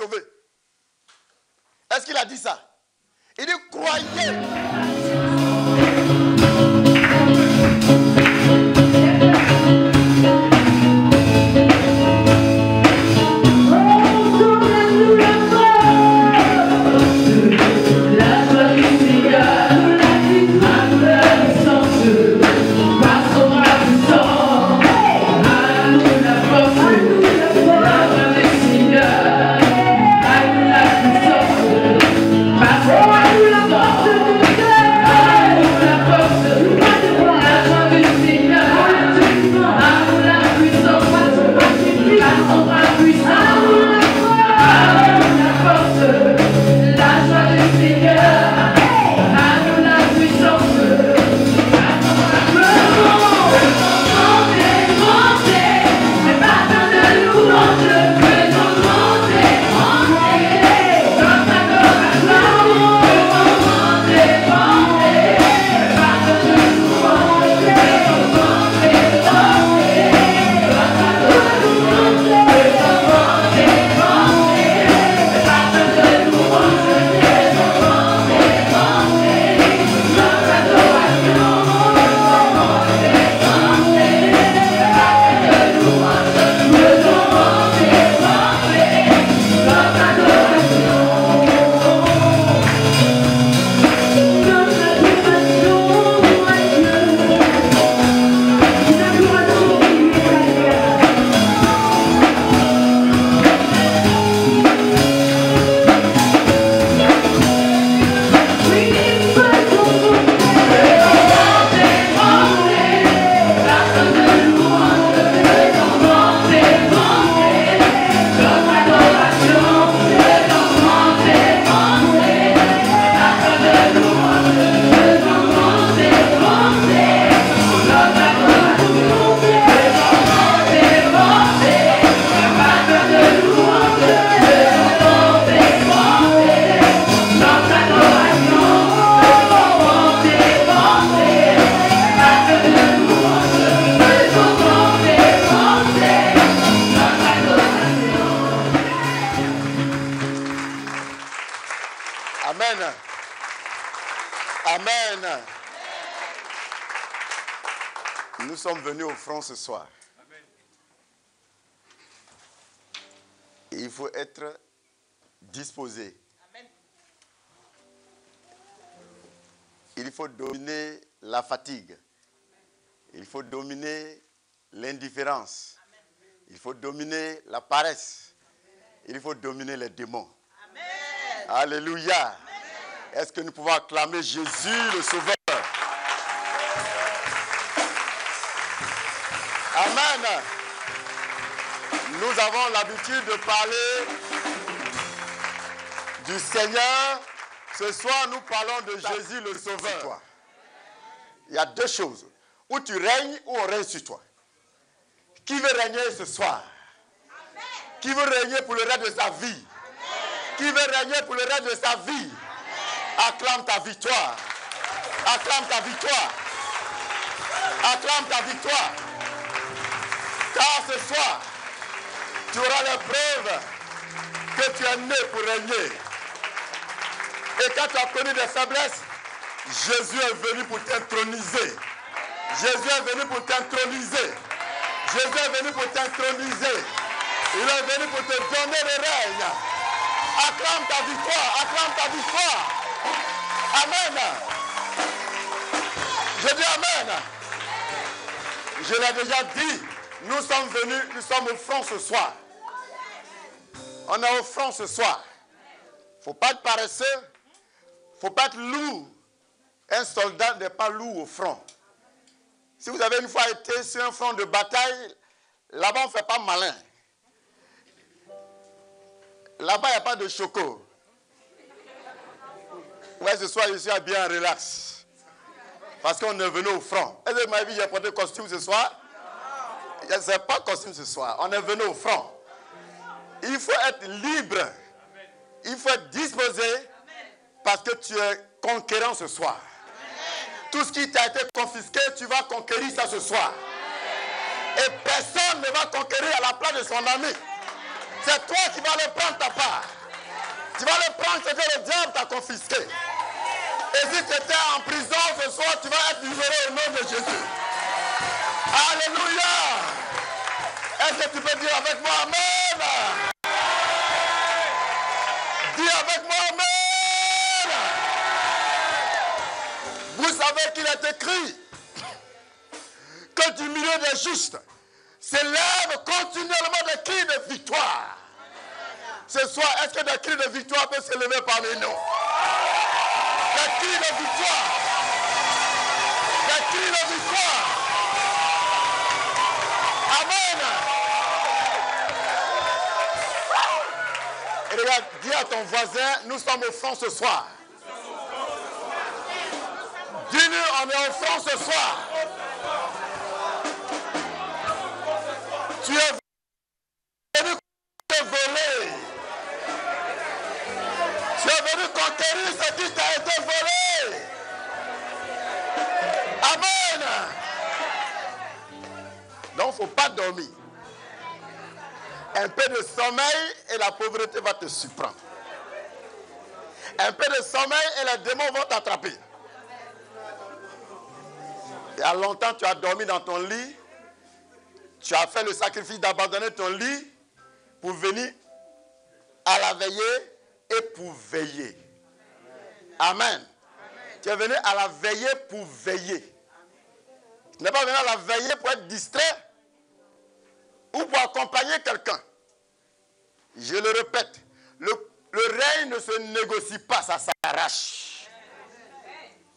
sauvé. Est-ce qu'il a dit ça? Il dit croyez. Amen. Amen. Nous sommes venus au front ce soir. Il faut être disposé. Il faut dominer la fatigue. Il faut dominer l'indifférence. Il faut dominer la paresse. Il faut dominer les démons. Amen. Alléluia. Amen. Est-ce que nous pouvons acclamer Jésus le Sauveur? Amen. Nous avons l'habitude de parler du Seigneur. Ce soir, nous parlons de Jésus le Sauveur. Il y a deux choses. Ou tu règnes ou on règne sur toi. Qui veut régner ce soir? Amen. Qui veut régner pour le reste de sa vie? Amen. Qui veut régner pour le reste de sa vie? Amen. Acclame ta victoire. Acclame ta victoire. Acclame ta victoire. Car ce soir, tu auras la preuve que tu es né pour régner. Et quand tu as connu des faiblesses, Jésus est venu pour t'introniser. Jésus est venu pour t'introniser. Jésus est venu pour t'introniser. Il est venu pour te donner le règne. Acclame ta victoire. Acclame ta victoire. Amen. Je dis Amen. Je l'ai déjà dit. Nous sommes venus, nous sommes au front ce soir. On est au front ce soir. Il ne faut pas être paresseux. Il ne faut pas être lourd. Un soldat n'est pas lourd au front. Si vous avez une fois été sur un front de bataille, là-bas on ne fait pas malin. Là-bas il n'y a pas de choco. Ouais, ce soir je suis bien relax. Parce qu'on est venu au front. Est-ce que vous m'avez dit j'ai porté costume ce soir? Ce n'est pas costume ce soir. On est venu au front. Il faut être libre. Il faut être disposé parce que tu es conquérant ce soir. Tout ce qui t'a été confisqué, tu vas conquérir ça ce soir. Et personne ne va conquérir à la place de son ami. C'est toi qui vas le prendre ta part. Tu vas le prendre ce que le diable t'a confisqué. Et si tu étais en prison ce soir, tu vas être libéré au nom de Jésus. Alléluia. Est-ce que tu peux dire avec moi Amen? Dis avec moi Amen. Vous savez qu'il est écrit que du milieu des justes s'élèvent continuellement des cris de victoire. Ce soir, est-ce que des cris de victoire peuvent s'élever parmi nous? Des cris de victoire. Des cris de victoire. Amen. Et regarde, dis à ton voisin, nous sommes au front ce soir. Dis-lui, on est au front ce soir. Tu es venu te voler. Tu es venu conquérir ce qui t'a été volé. Amen. Donc, il ne faut pas dormir. Un peu de sommeil et la pauvreté va te surprendre. Un peu de sommeil et les démons vont t'attraper. Il y a longtemps, tu as dormi dans ton lit. Tu as fait le sacrifice d'abandonner ton lit pour venir à la veillée et pour veiller. Amen. Tu es venu à la veillée pour veiller. Tu n'es pas venu à la veillée pour être distrait ou pour accompagner quelqu'un. Je le répète, le règne ne se négocie pas, ça s'arrache.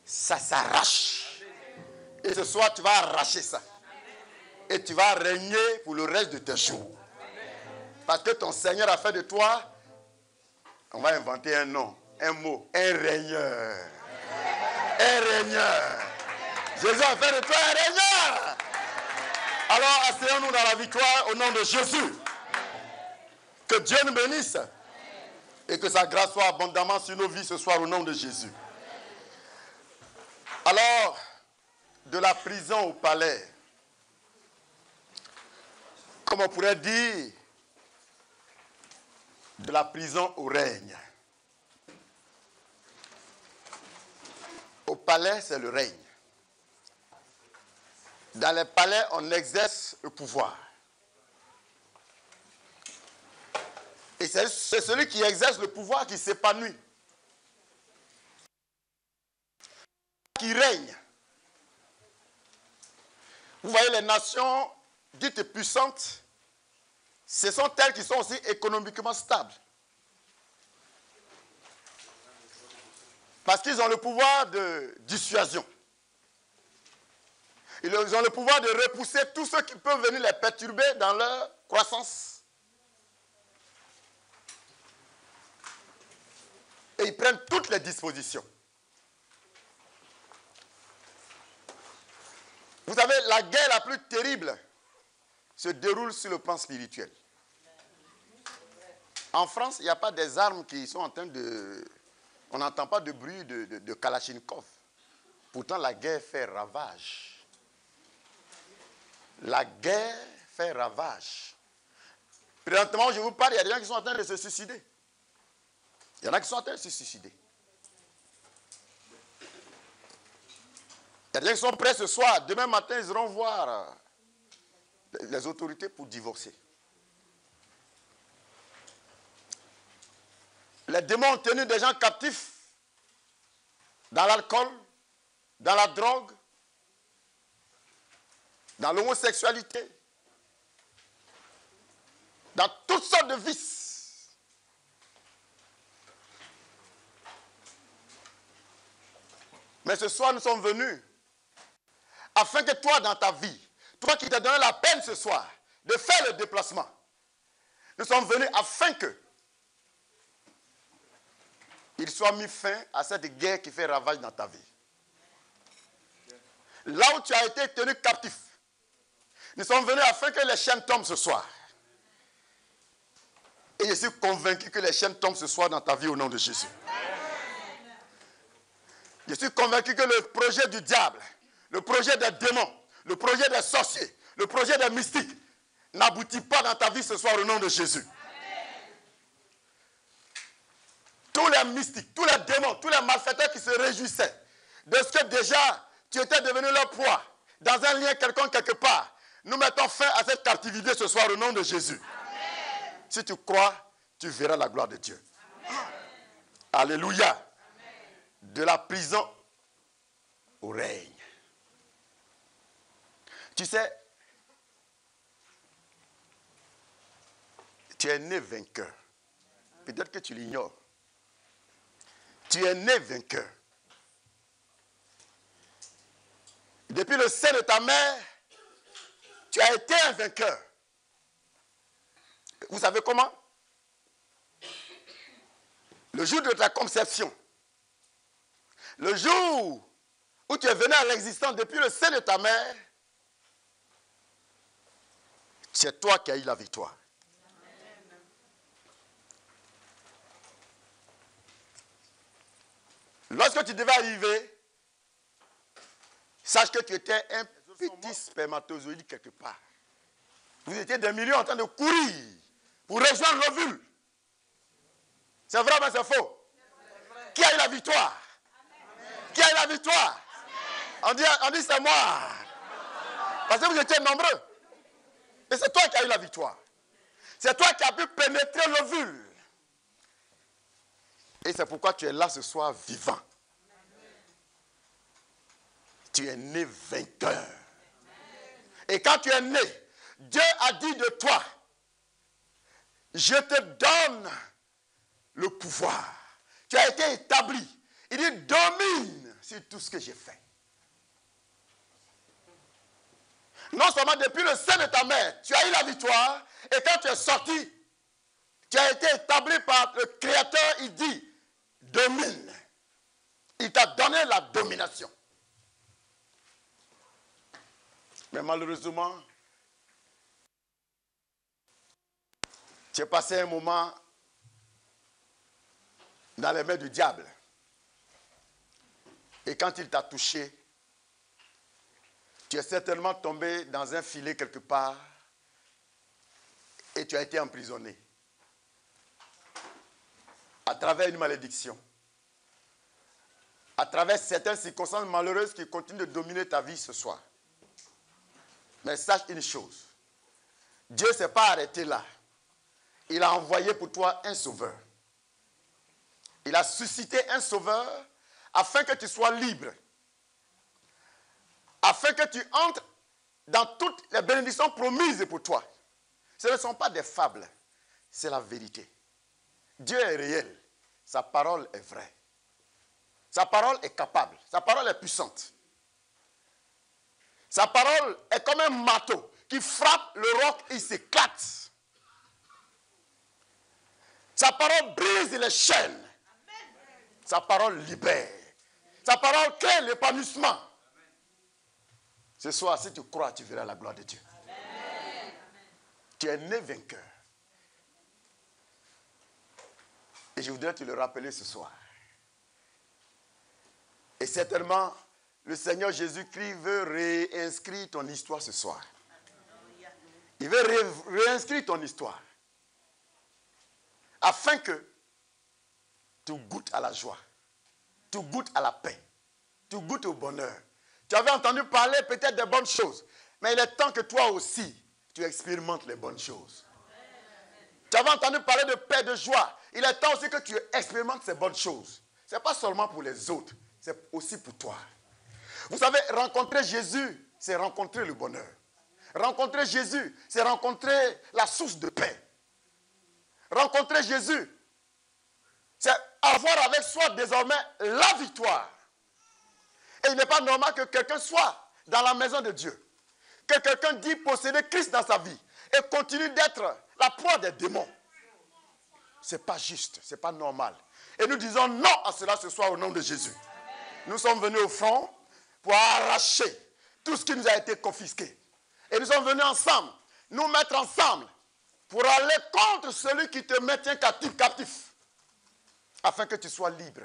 Ça s'arrache. Et ce soir, tu vas arracher ça. Et tu vas régner pour le reste de tes jours. Parce que ton Seigneur a fait de toi, on va inventer un nom, un mot, un régneur. Un régneur. Jésus a fait de toi un régneur. Alors, asseyons-nous dans la victoire au nom de Jésus. Que Dieu nous bénisse. Et que sa grâce soit abondamment sur nos vies ce soir au nom de Jésus. Alors, de la prison au palais, comme on pourrait dire, de la prison au règne. Au palais, c'est le règne. Dans les palais, on exerce le pouvoir. Et c'est celui qui exerce le pouvoir qui s'épanouit. Qui règne. Vous voyez, les nations dites puissantes, ce sont elles qui sont aussi économiquement stables. Parce qu'ils ont le pouvoir de dissuasion. Ils ont le pouvoir de repousser tous ceux qui peuvent venir les perturber dans leur croissance. Et ils prennent toutes les dispositions. Vous savez, la guerre la plus terrible se déroule sur le plan spirituel. En France, il n'y a pas des armes qui sont en train de... On n'entend pas de bruit de Kalachnikov. Pourtant, la guerre fait ravage. La guerre fait ravage. Présentement, je vous parle, il y a des gens qui sont en train de se suicider. Il y en a qui sont en train de se suicider. Il y a des gens qui sont prêts ce soir. Demain matin, ils iront voir les autorités pour divorcer. Les démons ont tenu des gens captifs dans l'alcool, dans la drogue, dans l'homosexualité, dans toutes sortes de vices. Mais ce soir, nous sommes venus afin que toi, dans ta vie, toi qui t'as donné la peine ce soir de faire le déplacement, nous sommes venus afin que il soit mis fin à cette guerre qui fait ravage dans ta vie. Là où tu as été tenu captif, nous sommes venus afin que les chaînes tombent ce soir. Et je suis convaincu que les chaînes tombent ce soir dans ta vie au nom de Jésus. Je suis convaincu que le projet du diable, le projet des démons, le projet des sorciers, le projet des mystiques n'aboutit pas dans ta vie ce soir au nom de Jésus. tous les mystiques, tous les démons, tous les malfaiteurs qui se réjouissaient de ce que déjà tu étais devenu leur proie, dans un lien quelconque quelque part, nous mettons fin à cette captivité ce soir au nom de Jésus. Amen. Si tu crois, tu verras la gloire de Dieu. Amen. Alléluia. Amen. De la prison au règne. Tu sais, tu es né vainqueur. Peut-être que tu l'ignores. Tu es né vainqueur. Depuis le sein de ta mère, tu as été un vainqueur. Vous savez comment? Le jour de ta conception, le jour où tu es venu à l'existence depuis le sein de ta mère, c'est toi qui as eu la victoire. Lorsque tu devais arriver, sache que tu étais un petit spermatozoïde quelque part. Vous étiez des millions en train de courir pour rejoindre l'ovule. C'est vrai, mais c'est faux. Qui a eu la victoire? Amen. Qui a eu la victoire? Amen. On dit c'est moi. Parce que vous étiez nombreux. Et c'est toi qui as eu la victoire. C'est toi qui as pu pénétrer l'ovule. Et c'est pourquoi tu es là ce soir vivant. Tu es né vainqueur. Et quand tu es né, Dieu a dit de toi, je te donne le pouvoir. Tu as été établi. Il dit, domine sur tout ce que j'ai fait. Non seulement depuis le sein de ta mère, tu as eu la victoire, et quand tu es sorti, tu as été établi par le Créateur, il dit, domine. Il t'a donné la domination. Mais malheureusement, tu as passé un moment dans les mains du diable. Et quand il t'a touché, tu es certainement tombé dans un filet quelque part et tu as été emprisonné à travers une malédiction, à travers certaines circonstances malheureuses qui continuent de dominer ta vie ce soir. Mais sache une chose, Dieu ne s'est pas arrêté là. Il a envoyé pour toi un sauveur. Il a suscité un sauveur afin que tu sois libre. Afin que tu entres dans toutes les bénédictions promises pour toi. Ce ne sont pas des fables, c'est la vérité. Dieu est réel, sa parole est vraie. Sa parole est capable, sa parole est puissante. Sa parole est comme un marteau qui frappe le roc et il s'éclate. Sa parole brise les chaînes. Sa parole libère. Sa parole crée l'épanouissement. Ce soir, si tu crois, tu verras la gloire de Dieu. Amen. Tu es né vainqueur. Et je voudrais te le rappeler ce soir. Et certainement, le Seigneur Jésus-Christ veut réinscrire ton histoire ce soir. Il veut réinscrire ton histoire. Afin que tu goûtes à la joie. Tu goûtes à la paix. Tu goûtes au bonheur. Tu avais entendu parler peut-être des bonnes choses. Mais il est temps que toi aussi, tu expérimentes les bonnes choses. Tu avais entendu parler de paix, de joie. Il est temps aussi que tu expérimentes ces bonnes choses. Ce n'est pas seulement pour les autres, c'est aussi pour toi. Vous savez, rencontrer Jésus, c'est rencontrer le bonheur. Rencontrer Jésus, c'est rencontrer la source de paix. Rencontrer Jésus, c'est avoir avec soi désormais la victoire. Et il n'est pas normal que quelqu'un soit dans la maison de Dieu. Que quelqu'un dit posséder Christ dans sa vie et continue d'être la proie des démons. Ce n'est pas juste, ce n'est pas normal. Et nous disons non à cela ce soir au nom de Jésus. Nous sommes venus au front pour arracher tout ce qui nous a été confisqué. Et nous sommes venus ensemble, nous mettre ensemble pour aller contre celui qui te maintient captif, afin que tu sois libre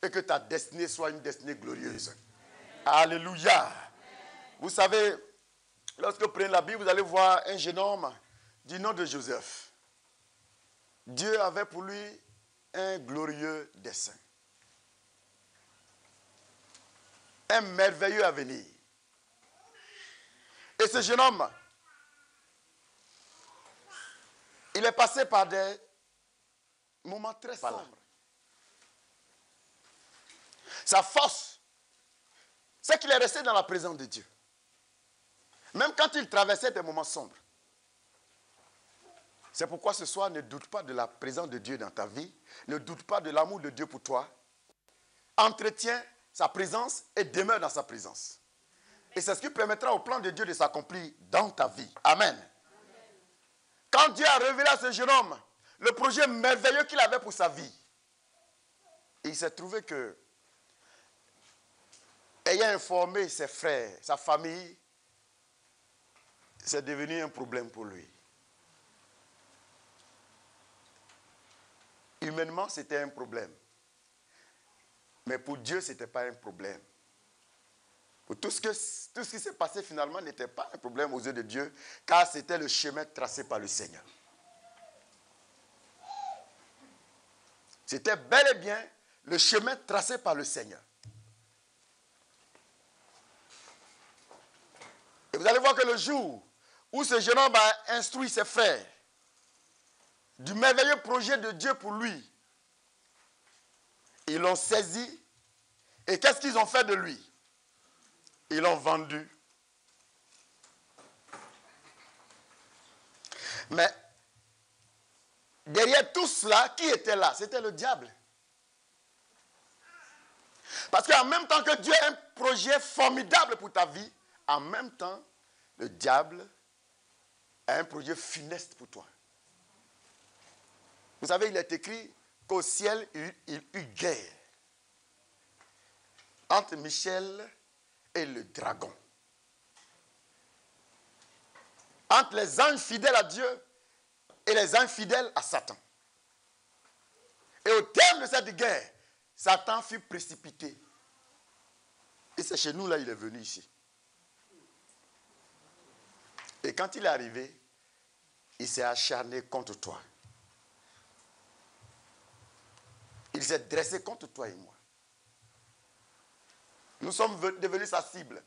et que ta destinée soit une destinée glorieuse. Amen. Alléluia. Amen. Vous savez, lorsque vous prenez la Bible, vous allez voir un jeune homme du nom de Joseph. Dieu avait pour lui un glorieux dessein. Un merveilleux avenir. Et ce jeune homme, il est passé par des moments très sombres. Sa force, c'est qu'il est resté dans la présence de Dieu. Même quand il traversait des moments sombres. C'est pourquoi ce soir, ne doute pas de la présence de Dieu dans ta vie. Ne doute pas de l'amour de Dieu pour toi. Entretiens sa présence et demeure dans sa présence. Et c'est ce qui permettra au plan de Dieu de s'accomplir dans ta vie. Amen. Quand Dieu a révélé à ce jeune homme le projet merveilleux qu'il avait pour sa vie, il s'est trouvé que, ayant informé ses frères, sa famille, c'est devenu un problème pour lui. Humainement, c'était un problème. Mais pour Dieu, ce n'était pas un problème. Pour tout ce qui s'est passé finalement n'était pas un problème aux yeux de Dieu, car c'était le chemin tracé par le Seigneur. C'était bel et bien le chemin tracé par le Seigneur. Et vous allez voir que le jour où ce jeune homme a instruit ses frères du merveilleux projet de Dieu pour lui, ils l'ont saisi. Et qu'est-ce qu'ils ont fait de lui? Ils l'ont vendu. Mais derrière tout cela, qui était là? C'était le diable. Parce qu'en même temps que Dieu a un projet formidable pour ta vie, en même temps, le diable a un projet funeste pour toi. Vous savez, il est écrit qu'au ciel, il eut guerre entre Michel et le dragon. Entre les anges fidèles à Dieu et les infidèles à Satan. Et au terme de cette guerre, Satan fut précipité. Et c'est chez nous, là, il est venu ici. Et quand il est arrivé, il s'est acharné contre toi. Il s'est dressé contre toi et moi. Nous sommes devenus sa cible.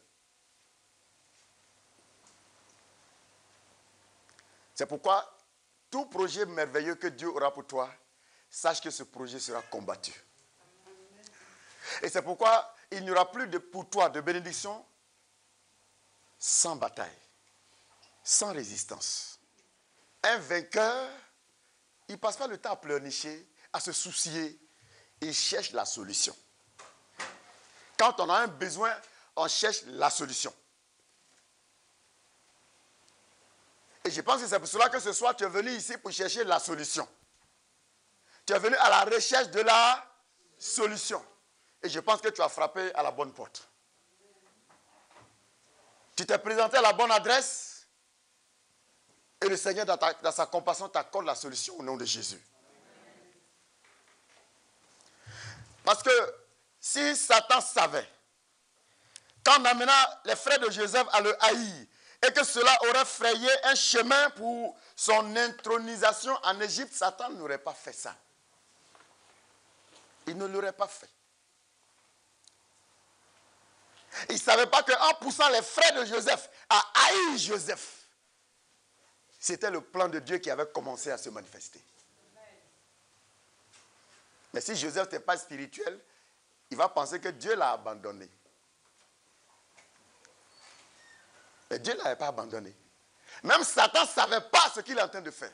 C'est pourquoi tout projet merveilleux que Dieu aura pour toi, sache que ce projet sera combattu. Et c'est pourquoi il n'y aura plus pour toi de bénédiction sans bataille, sans résistance. Un vainqueur, il ne passe pas le temps à pleurnicher, à se soucier. Il cherche la solution. Quand on a un besoin, on cherche la solution. Et je pense que c'est pour cela que ce soir, tu es venu ici pour chercher la solution. Tu es venu à la recherche de la solution. Et je pense que tu as frappé à la bonne porte. Tu t'es présenté à la bonne adresse. Et le Seigneur, dans sa compassion, t'accorde la solution au nom de Jésus. Parce que si Satan savait qu'en amenant les frères de Joseph à le haïr et que cela aurait frayé un chemin pour son intronisation en Égypte, Satan n'aurait pas fait ça. Il ne l'aurait pas fait. Il ne savait pas qu'en poussant les frères de Joseph à haïr Joseph, c'était le plan de Dieu qui avait commencé à se manifester. Mais si Joseph n'était pas spirituel, il va penser que Dieu l'a abandonné. Mais Dieu ne l'avait pas abandonné. Même Satan ne savait pas ce qu'il est en train de faire.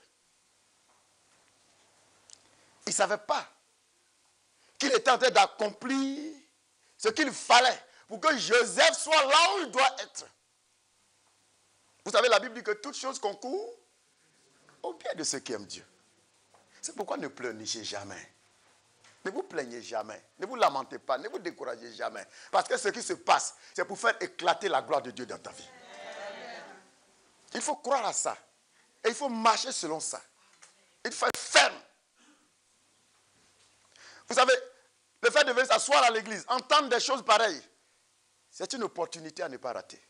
Il ne savait pas qu'il était en train d'accomplir ce qu'il fallait pour que Joseph soit là où il doit être. Vous savez, la Bible dit que toute chose concourt au bien de ceux qui aiment Dieu. C'est pourquoi ne pleurnichez jamais. Ne vous plaignez jamais. Ne vous lamentez pas. Ne vous découragez jamais. Parce que ce qui se passe, c'est pour faire éclater la gloire de Dieu dans ta vie. Il faut croire à ça. Et il faut marcher selon ça. Il faut être ferme. Vous savez, le fait de venir s'asseoir à l'église, entendre des choses pareilles, c'est une opportunité à ne pas rater.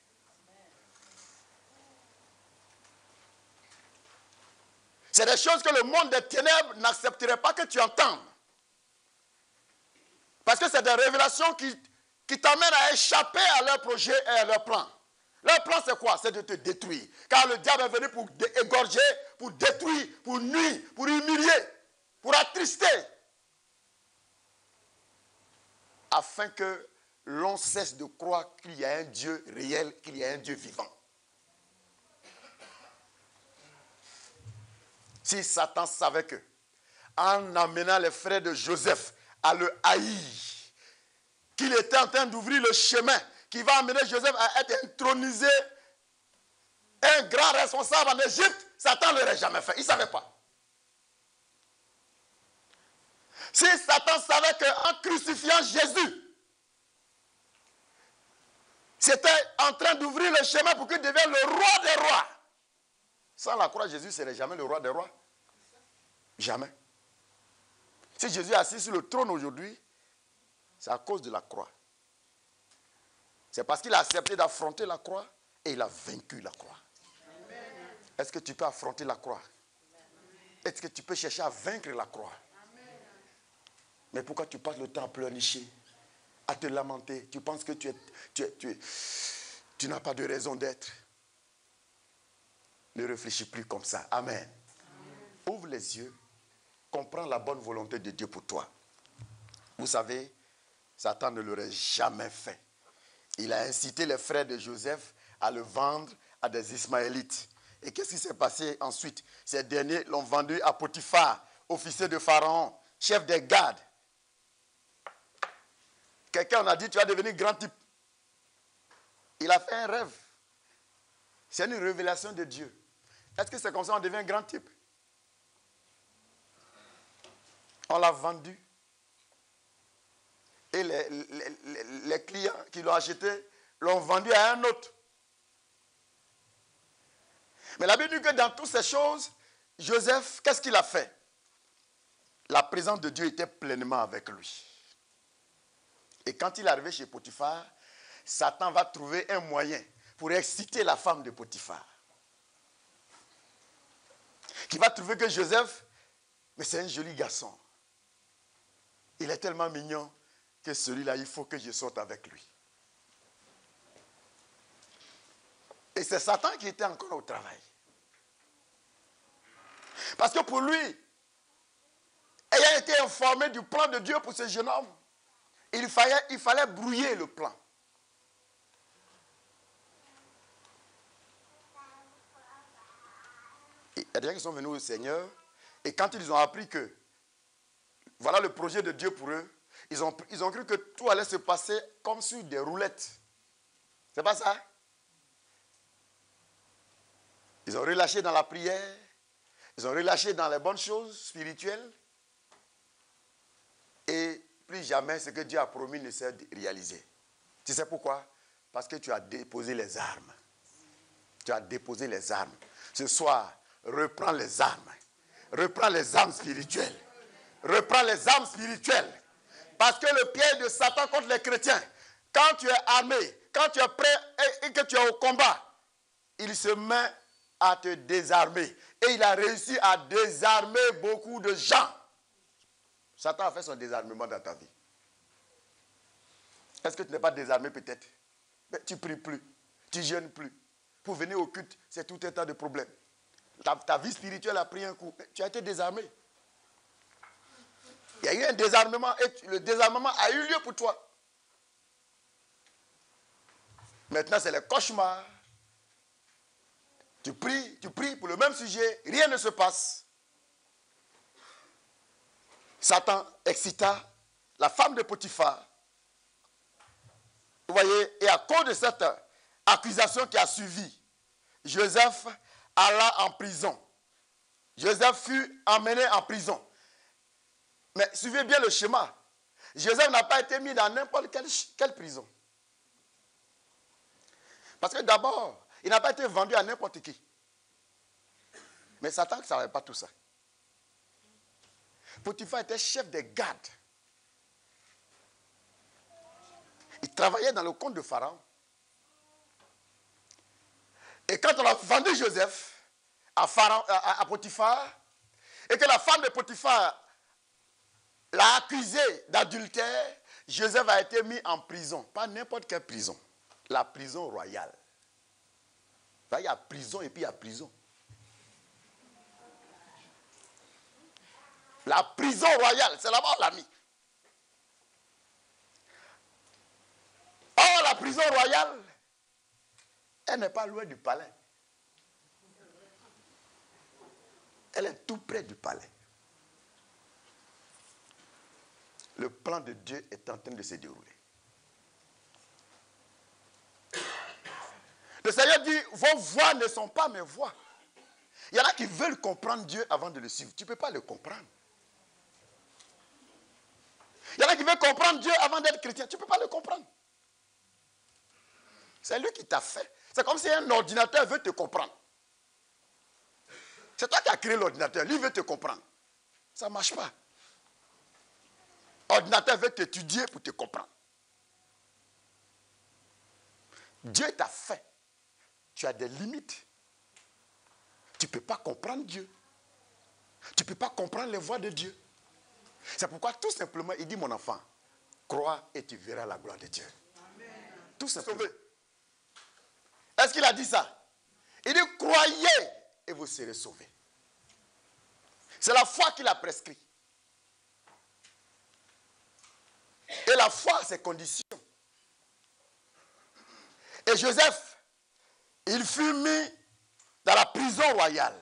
C'est des choses que le monde des ténèbres n'accepterait pas que tu entendes. Parce que c'est des révélations qui t'amènent à échapper à leur projet et à leur plan. Leur plan, c'est quoi? C'est de te détruire. Car le diable est venu pour égorger, pour détruire, pour nuire, pour humilier, pour attrister. Afin que l'on cesse de croire qu'il y a un Dieu réel, qu'il y a un Dieu vivant. Si Satan savait que, en amenant les frères de Joseph à le haïr, qu'il était en train d'ouvrir le chemin qui va amener Joseph à être intronisé un grand responsable en Égypte, Satan ne l'aurait jamais fait. Il ne savait pas. Si Satan savait qu'en crucifiant Jésus, c'était en train d'ouvrir le chemin pour qu'il devienne le roi des rois. Sans la croix, Jésus ne serait jamais le roi des rois. Jamais. Si Jésus est assis sur le trône aujourd'hui, c'est à cause de la croix. C'est parce qu'il a accepté d'affronter la croix et il a vaincu la croix. Amen. Est-ce que tu peux affronter la croix? Est-ce que tu peux chercher à vaincre la croix? Amen. Mais pourquoi tu passes le temps à pleurnicher, à te lamenter? Tu penses que tu n'as pas de raison d'être. Ne réfléchis plus comme ça. Amen. Amen. Ouvre les yeux. Comprends la bonne volonté de Dieu pour toi. Vous savez, Satan ne l'aurait jamais fait. Il a incité les frères de Joseph à le vendre à des Ismaélites. Et qu'est-ce qui s'est passé ensuite? Ces derniers l'ont vendu à Potiphar, officier de Pharaon, chef des gardes. Quelqu'un en a dit, tu vas devenir grand type. Il a fait un rêve. C'est une révélation de Dieu. Est-ce que c'est comme ça qu'on devient grand type? On l'a vendu. Et les clients qui l'ont acheté l'ont vendu à un autre. Mais la Bible dit que dans toutes ces choses, Joseph, qu'est-ce qu'il a fait? La présence de Dieu était pleinement avec lui. Et quand il est arrivé chez Potiphar, Satan va trouver un moyen pour exciter la femme de Potiphar. Qui va trouver que Joseph, mais c'est un joli garçon. Il est tellement mignon que celui-là, il faut que je sorte avec lui. Et c'est Satan qui était encore au travail. Parce que pour lui, ayant été informé du plan de Dieu pour ce jeune homme, il fallait brouiller le plan. Il y a des gens qui sont venus au Seigneur, et quand ils ont appris que voilà le projet de Dieu pour eux, ils ont cru que tout allait se passer comme sur des roulettes. C'est pas ça? Ils ont relâché dans la prière, ils ont relâché dans les bonnes choses spirituelles, et plus jamais ce que Dieu a promis ne s'est réalisé. Tu sais pourquoi? Parce que tu as déposé les armes. Tu as déposé les armes. Ce soir, reprends les armes. Reprends les armes spirituelles. Reprends les armes spirituelles. Parce que le piège de Satan contre les chrétiens, quand tu es armé, quand tu es prêt et que tu es au combat, il se met à te désarmer. Et il a réussi à désarmer beaucoup de gens. Satan a fait son désarmement dans ta vie. Est-ce que tu n'es pas désarmé peut-être? Mais tu ne pries plus, tu ne jeûnes plus. Pour venir au culte, c'est tout un tas de problèmes. Ta vie spirituelle a pris un coup. Tu as été désarmé. Il y a eu un désarmement et le désarmement a eu lieu pour toi. Maintenant, c'est le cauchemar. Tu pries pour le même sujet, rien ne se passe. Satan excita la femme de Potiphar. Vous voyez, et à cause de cette accusation qui a suivi, Joseph alla en prison. Joseph fut emmené en prison. Mais suivez bien le schéma. Joseph n'a pas été mis dans n'importe quelle prison. Parce que d'abord, il n'a pas été vendu à n'importe qui. Mais Satan ne savait pas tout ça. Potiphar était chef des gardes. Il travaillait dans le compte de Pharaon. Et quand on a vendu Joseph à Potiphar, et que la femme de Potiphar l'a accusé d'adultère, Joseph a été mis en prison. Pas n'importe quelle prison. La prison royale. Il y a prison et puis il y a prison. La prison royale, c'est là-bas on l'a mis. Or, la prison royale, elle n'est pas loin du palais. Elle est tout près du palais. Le plan de Dieu est en train de se dérouler. Le Seigneur dit, vos voix ne sont pas mes voix. Il y en a qui veulent comprendre Dieu avant de le suivre. Tu ne peux pas le comprendre. Il y en a qui veulent comprendre Dieu avant d'être chrétien. Tu ne peux pas le comprendre. C'est lui qui t'a fait. C'est comme si un ordinateur veut te comprendre. C'est toi qui as créé l'ordinateur. Lui veut te comprendre. Ça ne marche pas. L'ordinateur veut t'étudier pour te comprendre. Dieu t'a fait. Tu as des limites. Tu ne peux pas comprendre Dieu. Tu ne peux pas comprendre les voies de Dieu. C'est pourquoi tout simplement, il dit, mon enfant, crois et tu verras la gloire de Dieu. Amen. Tout simplement. Est-ce qu'il a dit ça? Il dit, croyez et vous serez sauvés. C'est la foi qu'il a prescrit. Et la foi a ses conditions. Et Joseph, il fut mis dans la prison royale.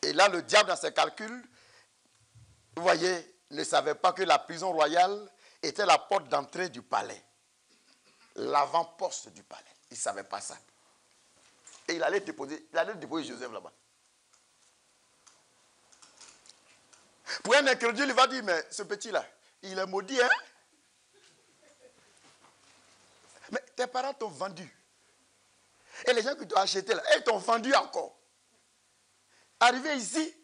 Et là, le diable, dans ses calculs, vous voyez, ne savait pas que la prison royale était la porte d'entrée du palais. L'avant-poste du palais. Il ne savait pas ça. Et il allait déposer Joseph là-bas. Pour un incrédule, il va dire, mais ce petit-là, il est maudit, hein? Mais tes parents t'ont vendu. Et les gens qui t'ont acheté là, ils t'ont vendu encore. Arrivé ici,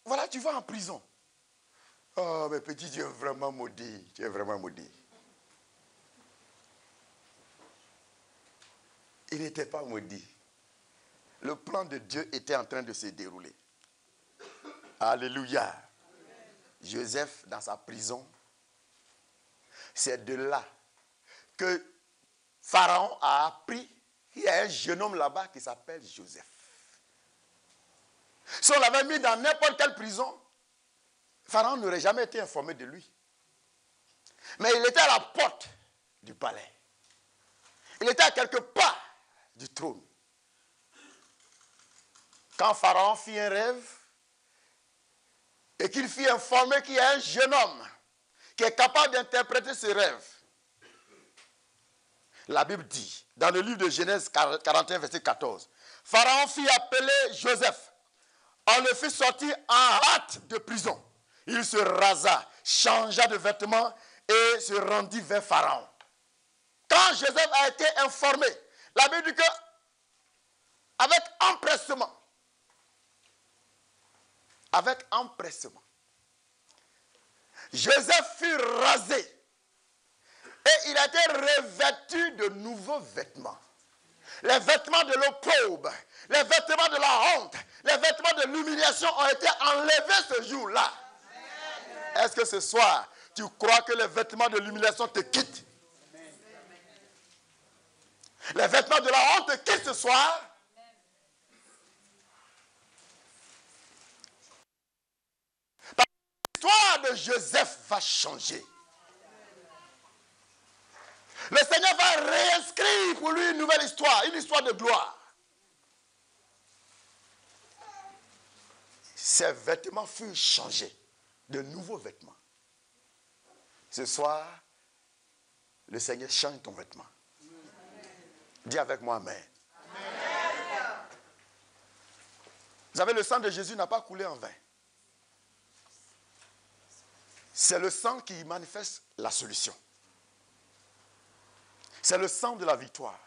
voilà, tu vas en prison. Oh, mais petit, tu es vraiment maudit. Tu es vraiment maudit. Il n'était pas maudit. Le plan de Dieu était en train de se dérouler. Alléluia. Amen. Joseph, dans sa prison, c'est de là que Pharaon a appris qu'il y a un jeune homme là-bas qui s'appelle Joseph. Si on l'avait mis dans n'importe quelle prison, Pharaon n'aurait jamais été informé de lui. Mais il était à la porte du palais. Il était à quelques pas du trône. Quand Pharaon fit un rêve et qu'il fit informer qu'il y a un jeune homme qui est capable d'interpréter ce rêve, la Bible dit, dans le livre de Genèse 41, verset 14, Pharaon fit appeler Joseph. On le fit sortir en hâte de prison. Il se rasa, changea de vêtements et se rendit vers Pharaon. Quand Joseph a été informé, la Bible dit que, avec empressement, Joseph fut rasé et il a été revêtu de nouveaux vêtements. Les vêtements de l'opprobre, les vêtements de la honte, les vêtements de l'humiliation ont été enlevés ce jour-là. Est-ce que ce soir, tu crois que les vêtements de l'humiliation te quittent? Les vêtements de la honte te quittent ce soir? L'histoire de Joseph va changer. Le Seigneur va réinscrire pour lui une nouvelle histoire, une histoire de gloire. Ses vêtements furent changés, de nouveaux vêtements. Ce soir, le Seigneur change ton vêtement. Dis avec moi amen. Amen. Vous savez, le sang de Jésus n'a pas coulé en vain. C'est le sang qui manifeste la solution. C'est le sang de la victoire.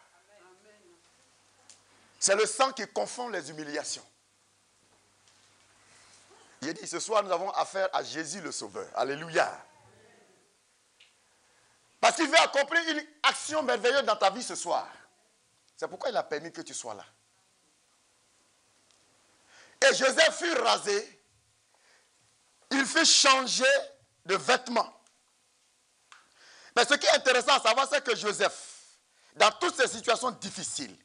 C'est le sang qui confond les humiliations. J'ai dit, ce soir, nous avons affaire à Jésus le Sauveur. Alléluia. Parce qu'il veut accomplir une action merveilleuse dans ta vie ce soir. C'est pourquoi il a permis que tu sois là. Et Joseph fut rasé. Il fut changé de vêtements. Mais ce qui est intéressant à savoir, c'est que Joseph, dans toutes ces situations difficiles,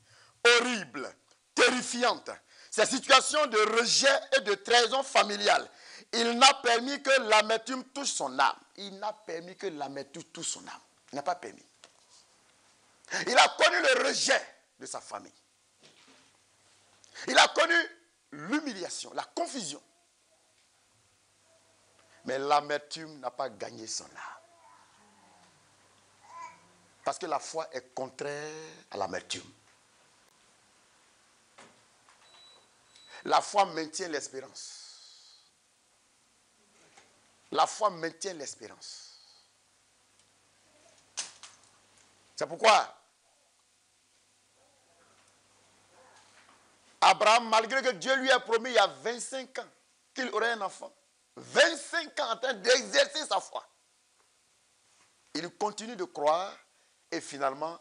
horribles, terrifiantes, ces situations de rejet et de trahison familiale, il n'a permis que l'amertume touche son âme. Il n'a permis que l'amertume touche son âme. Il n'a pas permis. Il a connu le rejet de sa famille. Il a connu l'humiliation, la confusion. Mais l'amertume n'a pas gagné son âme. Parce que la foi est contraire à l'amertume. La foi maintient l'espérance. La foi maintient l'espérance. C'est pourquoi Abraham, malgré que Dieu lui a promis il y a 25 ans qu'il aurait un enfant, 25 ans en train d'exercer sa foi, il continue de croire et finalement,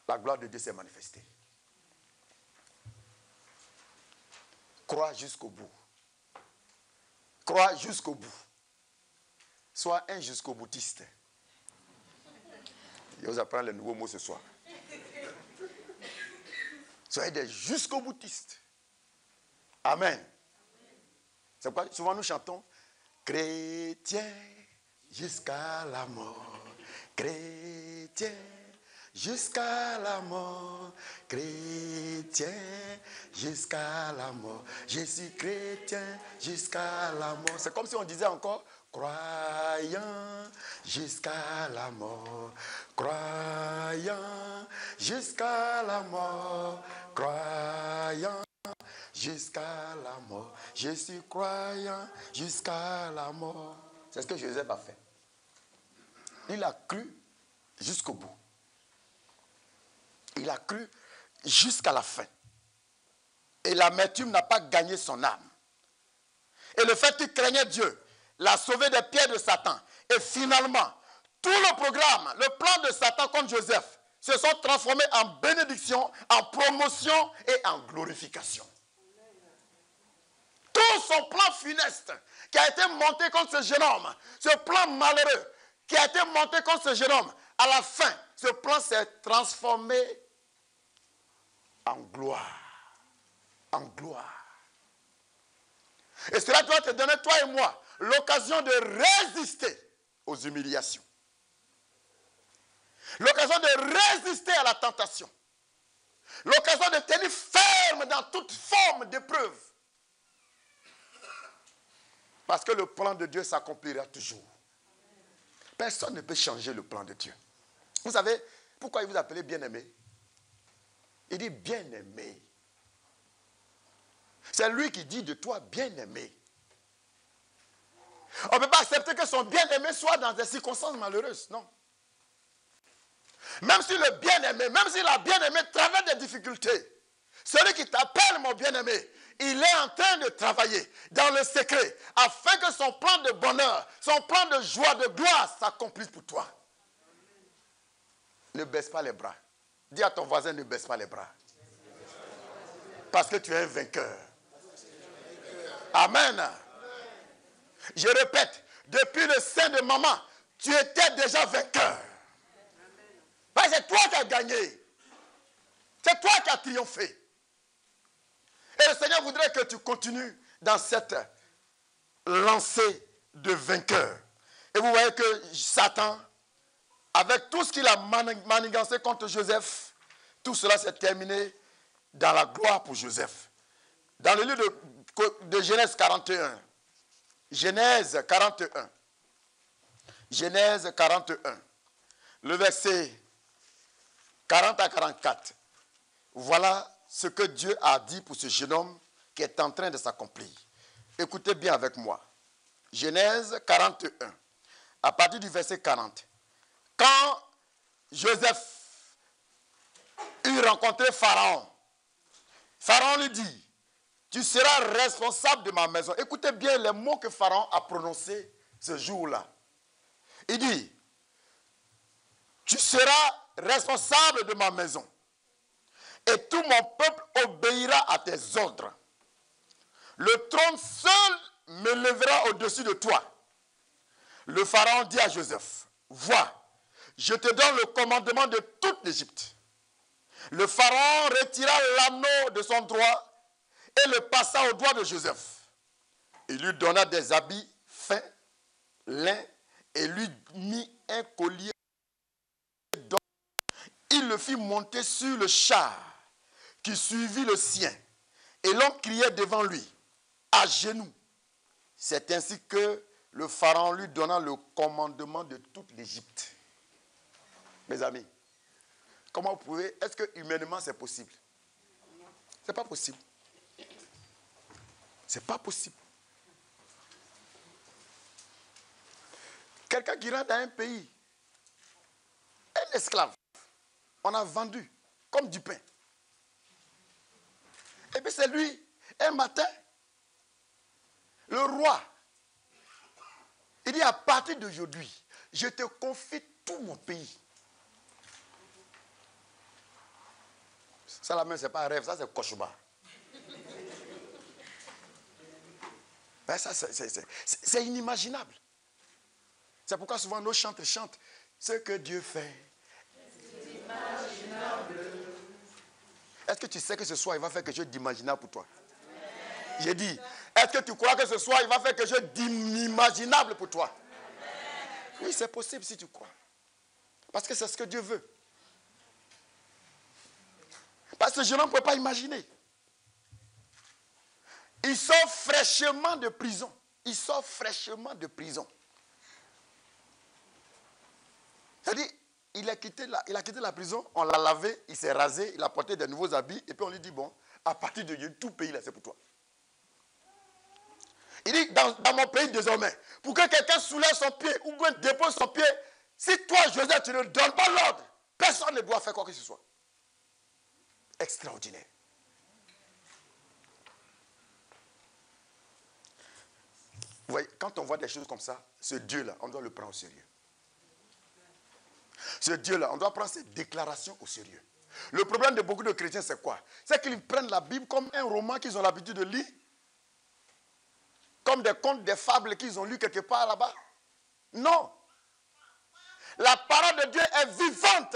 la gloire de Dieu s'est manifestée. Crois jusqu'au bout. Crois jusqu'au bout. Sois un jusqu'au boutiste. Je vous apprends les nouveaux mots ce soir. Soyez des jusqu'au boutistes. Amen. C'est pourquoi souvent nous chantons chrétien jusqu'à la mort. Chrétien jusqu'à la mort. Chrétien jusqu'à la mort. Je suis chrétien jusqu'à la mort. C'est comme si on disait encore croyant jusqu'à la mort. Croyant jusqu'à la mort. Croyant jusqu'à la mort. Je suis croyant jusqu'à la mort. C'est ce que Joseph a fait. Il a cru jusqu'au bout. Il a cru jusqu'à la fin. Et l'amertume n'a pas gagné son âme. Et le fait qu'il craignait Dieu l'a sauvé des pieds de Satan. Et finalement, tout le programme, le plan de Satan contre Joseph se sont transformés en bénédiction, en promotion et en glorification. Tout son plan funeste qui a été monté contre ce jeune homme, ce plan malheureux qui a été monté contre ce jeune homme, à la fin, ce plan s'est transformé en gloire. En gloire. Et cela doit te donner, toi et moi, l'occasion de résister aux humiliations. L'occasion de résister à la tentation. L'occasion de tenir ferme dans toute forme d'épreuve. Parce que le plan de Dieu s'accomplira toujours. Personne ne peut changer le plan de Dieu. Vous savez pourquoi il vous appelait bien-aimé? Il dit bien-aimé. C'est lui qui dit de toi bien-aimé. On ne peut pas accepter que son bien-aimé soit dans des circonstances malheureuses. Non. Même si le bien-aimé, même si la bien-aimée traverse des difficultés, celui qui t'appelle mon bien-aimé, il est en train de travailler dans le secret afin que son plan de bonheur, son plan de joie, de gloire s'accomplisse pour toi. Ne baisse pas les bras. Dis à ton voisin, ne baisse pas les bras. Parce que tu es un vainqueur. Amen. Je répète, depuis le sein de maman, tu étais déjà vainqueur. C'est toi qui as gagné. C'est toi qui as triomphé. Et le Seigneur voudrait que tu continues dans cette lancée de vainqueur. Et vous voyez que Satan, avec tout ce qu'il a manigancé contre Joseph, tout cela s'est terminé dans la gloire pour Joseph. Dans le livre de Genèse 41, Genèse 41, Genèse 41, le verset 40 à 44, voilà ce que Dieu a dit pour ce jeune homme qui est en train de s'accomplir. Écoutez bien avec moi. Genèse 41, à partir du verset 40. Quand Joseph eut rencontré Pharaon, Pharaon lui dit, tu seras responsable de ma maison. Écoutez bien les mots que Pharaon a prononcés ce jour-là. Il dit, tu seras responsable de ma maison. Et tout mon peuple obéira à tes ordres. Le trône seul me lèvera au-dessus de toi. Le pharaon dit à Joseph, vois, je te donne le commandement de toute l'Égypte. Le pharaon retira l'anneau de son doigt et le passa au doigt de Joseph. Il lui donna des habits fins, lin, et lui mit un collier d'or. Il le fit monter sur le char qui suivit le sien. Et l'on criait devant lui, à genoux. C'est ainsi que le pharaon lui donna le commandement de toute l'Égypte. Mes amis, comment vous pouvez, est-ce que humainement c'est possible? C'est pas possible. C'est pas possible. Quelqu'un qui rentre dans un pays, un esclave, on a vendu comme du pain. Et puis c'est lui, un matin, le roi, il dit à partir d'aujourd'hui, je te confie tout mon pays. Ça là même, ce n'est pas un rêve, ça c'est cauchemar. Ben, ça, c'est inimaginable. C'est pourquoi souvent nos chantres chantent ce que Dieu fait. C'est inimaginable. Est-ce que tu sais que ce soir, il va faire quelque chose d'imaginable pour toi? J'ai dit, est-ce que tu crois que ce soir, il va faire quelque chose d'inimaginable pour toi? Oui, c'est possible si tu crois. Parce que c'est ce que Dieu veut. Parce que je ne peux pas imaginer. Il sort fraîchement de prison. Il sort fraîchement de prison. C'est-à-dire, il a quitté la prison, on l'a lavé, il s'est rasé, il a porté de nouveaux habits, et puis on lui dit, bon, à partir de Dieu, tout pays là, c'est pour toi. Il dit, dans mon pays désormais, pour que quelqu'un soulève son pied ou que dépose son pied, si toi, Joseph, tu ne donnes pas l'ordre, personne ne doit faire quoi que ce soit. Extraordinaire. Vous voyez, quand on voit des choses comme ça, ce Dieu-là, on doit le prendre au sérieux. Ce Dieu-là, on doit prendre ses déclarations au sérieux. Le problème de beaucoup de chrétiens, c'est quoi? C'est qu'ils prennent la Bible comme un roman qu'ils ont l'habitude de lire, comme des contes, des fables qu'ils ont lus quelque part là-bas. Non. La parole de Dieu est vivante.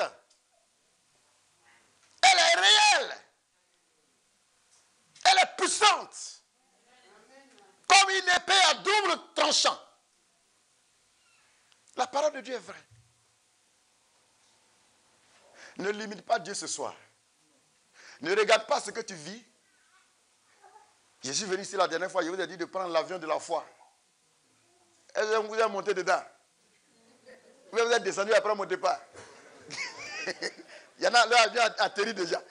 Elle est réelle. Elle est puissante. Comme une épée à double tranchant. La parole de Dieu est vraie. Ne limite pas Dieu ce soir. Ne regarde pas ce que tu vis. Je suis venu ici la dernière fois, je vous ai dit de prendre l'avion de la foi. Est-ce que vous êtes monté dedans? Vous êtes descendu après mon départ. Il y en a, l'avion a atterri déjà.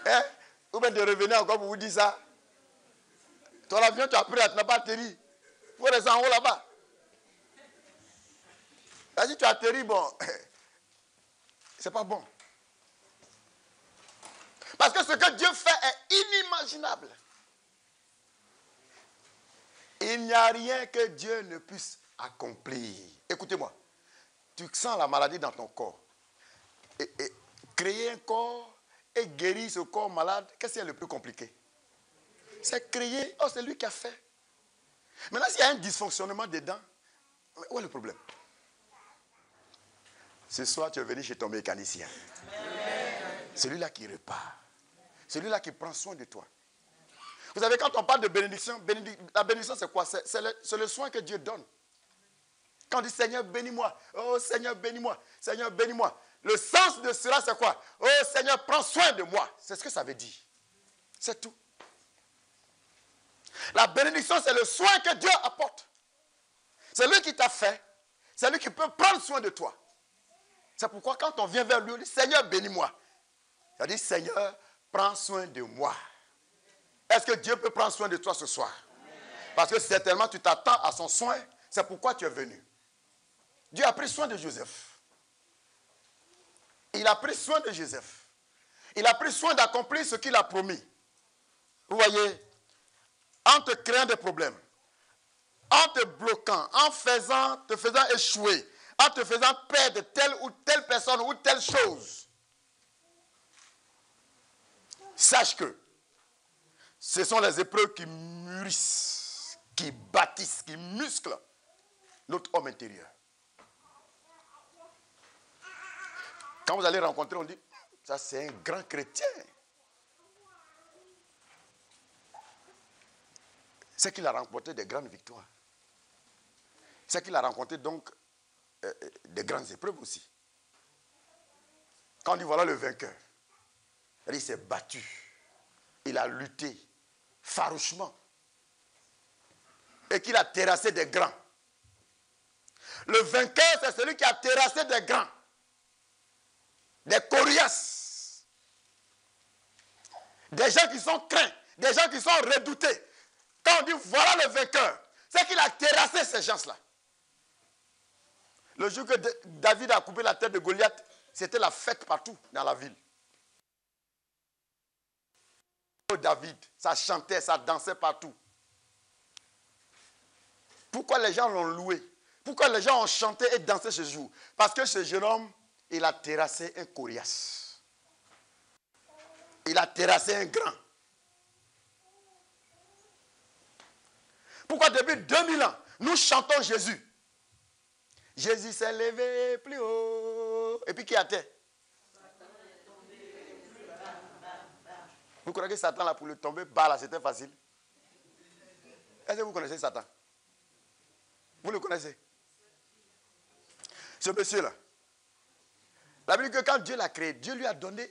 Hein? Ou bien de revenir encore pour vous dire ça. Ton avion, tu as pris, tu n'as pas atterri. Il faut rester en haut là-bas. Si tu atterris, bon, c'est pas bon. Parce que ce que Dieu fait est inimaginable. Il n'y a rien que Dieu ne puisse accomplir. Écoutez-moi, tu sens la maladie dans ton corps. Et créer un corps et guérir ce corps malade, qu'est-ce qui est le plus compliqué? C'est créer, oh c'est lui qui a fait. Maintenant, s'il y a un dysfonctionnement dedans, où est le problème? Ce soir, tu es venu chez ton mécanicien. Celui-là qui répare. Celui-là qui prend soin de toi. Vous savez, quand on parle de bénédiction, la bénédiction, c'est quoi? C'est le soin que Dieu donne. Quand on dit Seigneur, bénis-moi. Oh Seigneur, bénis-moi. Seigneur, bénis-moi. Le sens de cela, c'est quoi? Oh Seigneur, prends soin de moi. C'est ce que ça veut dire. C'est tout. La bénédiction, c'est le soin que Dieu apporte. C'est lui qui t'a fait. C'est lui qui peut prendre soin de toi. C'est pourquoi quand on vient vers lui, on dit Seigneur, bénis-moi. Ça dit Seigneur, prends soin de moi. Est-ce que Dieu peut prendre soin de toi ce soir? Parce que certainement tu t'attends à son soin. C'est pourquoi tu es venu. Dieu a pris soin de Joseph. Il a pris soin de Joseph. Il a pris soin d'accomplir ce qu'il a promis. Vous voyez, en te créant des problèmes, en te bloquant, en te faisant échouer, en te faisant perdre telle ou telle personne ou telle chose, sache que ce sont les épreuves qui mûrissent, qui bâtissent, qui musclent notre homme intérieur. Quand vous allez rencontrer, on dit, ça c'est un grand chrétien. C'est qu'il a remporté des grandes victoires. C'est qu'il a rencontré donc des grandes épreuves aussi. Quand on dit voilà le vainqueur, il s'est battu. Il a lutté farouchement. Et qu'il a terrassé des grands. Le vainqueur, c'est celui qui a terrassé des grands. Des coriaces. Des gens qui sont craints. Des gens qui sont redoutés. Quand on dit voilà le vainqueur, c'est qu'il a terrassé ces gens-là. Le jour que David a coupé la tête de Goliath, c'était la fête partout dans la ville. David, ça chantait, ça dansait partout. Pourquoi les gens l'ont loué? Pourquoi les gens ont chanté et dansé ce jour? Parce que ce jeune homme, il a terrassé un coriace. Il a terrassé un grand. Pourquoi depuis 2000 ans, nous chantons Jésus? Jésus s'est levé plus haut. Et puis qui a terre? Vous croyez que Satan là pour le tomber bas là, c'était facile? Est-ce que vous connaissez Satan? Vous le connaissez? Ce monsieur-là. La Bible dit que quand Dieu l'a créé, Dieu lui a donné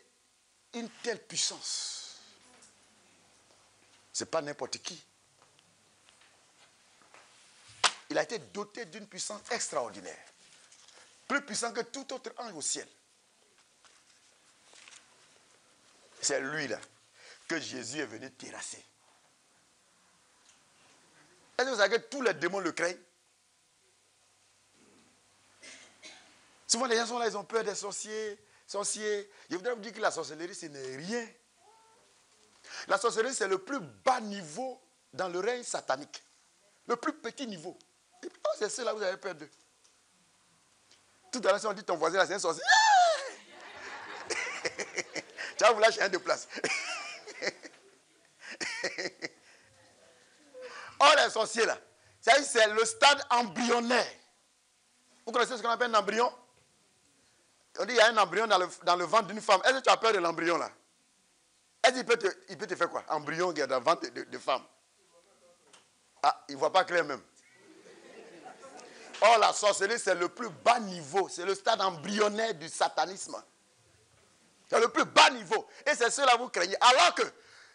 une telle puissance. Ce n'est pas n'importe qui. Il a été doté d'une puissance extraordinaire. Plus puissant que tout autre ange au ciel. C'est lui-là que Jésus est venu terrasser. Est-ce que vous savez que tous les démons le craignent? Souvent les gens sont là, ils ont peur des sorciers. Je voudrais vous dire que la sorcellerie, ce n'est rien. La sorcellerie, c'est le plus bas niveau dans le règne satanique. Le plus petit niveau. Et puis, c'est ceux-là que vous avez peur d'eux. Tout à l'heure, si on dit ton voisin là, c'est un sorcier. Tu vas vous lâcher un de place. Oh, les sorciers là, c'est le stade embryonnaire. Vous connaissez ce qu'on appelle un embryon? On dit qu'il y a un embryon dans le ventre d'une femme. Est-ce que tu as peur de l'embryon là? Est-ce qu'il peut te faire quoi? Embryon qui est dans le ventre de femme. Ah, il ne voit pas clair même. Oh, la sorcellerie, c'est le plus bas niveau. C'est le stade embryonnaire du satanisme. C'est le plus bas niveau. Et c'est cela que vous craignez. Alors que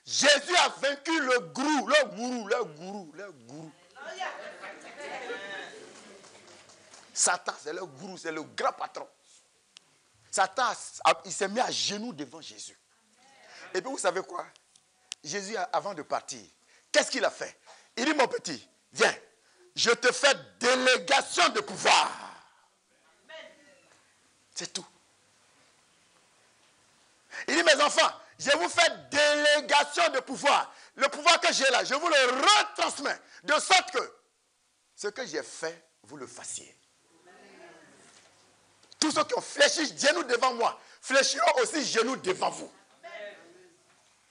Jésus a vaincu le gourou. Satan, c'est le gourou, c'est le grand patron. Satan, il s'est mis à genoux devant Jésus. Et puis vous savez quoi? Jésus, avant de partir, qu'est-ce qu'il a fait? Il dit, mon petit, viens, je te fais délégation de pouvoir. C'est tout. Il dit, mes enfants, je vous fais délégation de pouvoir. Le pouvoir que j'ai là, je vous le retransmets. De sorte que ce que j'ai fait, vous le fassiez. Tous ceux qui ont fléchi genoux devant moi, fléchiront aussi genoux devant vous.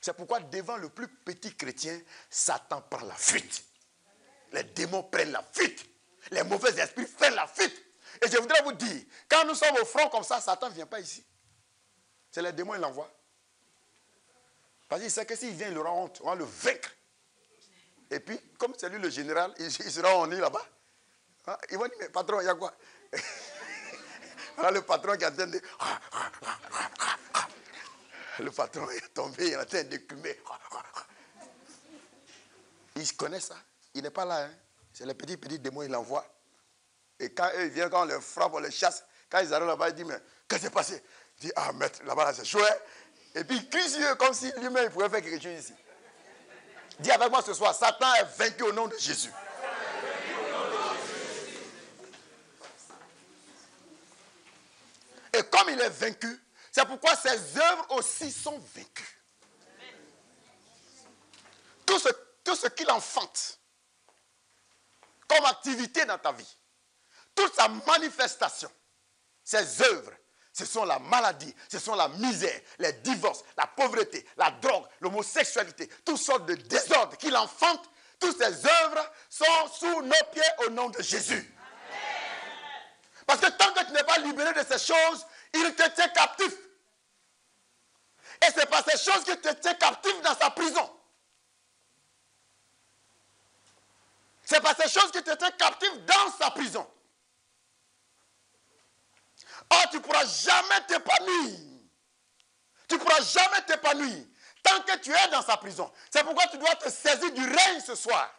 C'est pourquoi devant le plus petit chrétien, Satan prend la fuite. Les démons prennent la fuite. Les mauvais esprits prennent la fuite. Et je voudrais vous dire, quand nous sommes au front comme ça, Satan ne vient pas ici. C'est les démons qui l'envoient. Parce qu'il sait que s'il vient, il aura honte. On va le vaincre. Et puis, comme c'est lui le général, il sera en nid là-bas. Hein? Il va dire, mais patron, il y a quoi? Voilà le patron qui est en train de... Le patron est tombé, il est en train d'écumer. Il connaît ça. Il n'est pas là. Hein? C'est les petits démons, il l'envoie. Et quand eux viennent, quand on les frappe, on les chasse, quand ils arrivent là-bas, ils disent, mais qu'est-ce qui s'est passé? Il dit, ah maître, là-bas, là, c'est chaud. Hein? Et puis il crie sur eux comme si lui-même il pouvait faire quelque chose ici. Dis avec moi ce soir, Satan est vaincu au nom de Jésus. Et comme il est vaincu, c'est pourquoi ses œuvres aussi sont vaincues. Tout ce qu'il enfante comme activité dans ta vie, toute sa manifestation, ses œuvres, ce sont la maladie, ce sont la misère, les divorces, la pauvreté, la drogue, l'homosexualité, toutes sortes de désordres qu'il enfante, toutes ses œuvres sont sous nos pieds au nom de Jésus. Parce que tant que tu n'es pas libéré de ces choses, il te tient captif. Et c'est pas ces choses qui te tiennent captif dans sa prison. C'est pas ces choses qui te tiennent captif dans sa prison. Oh, tu ne pourras jamais t'épanouir. Tu ne pourras jamais t'épanouir tant que tu es dans sa prison. C'est pourquoi tu dois te saisir du règne ce soir.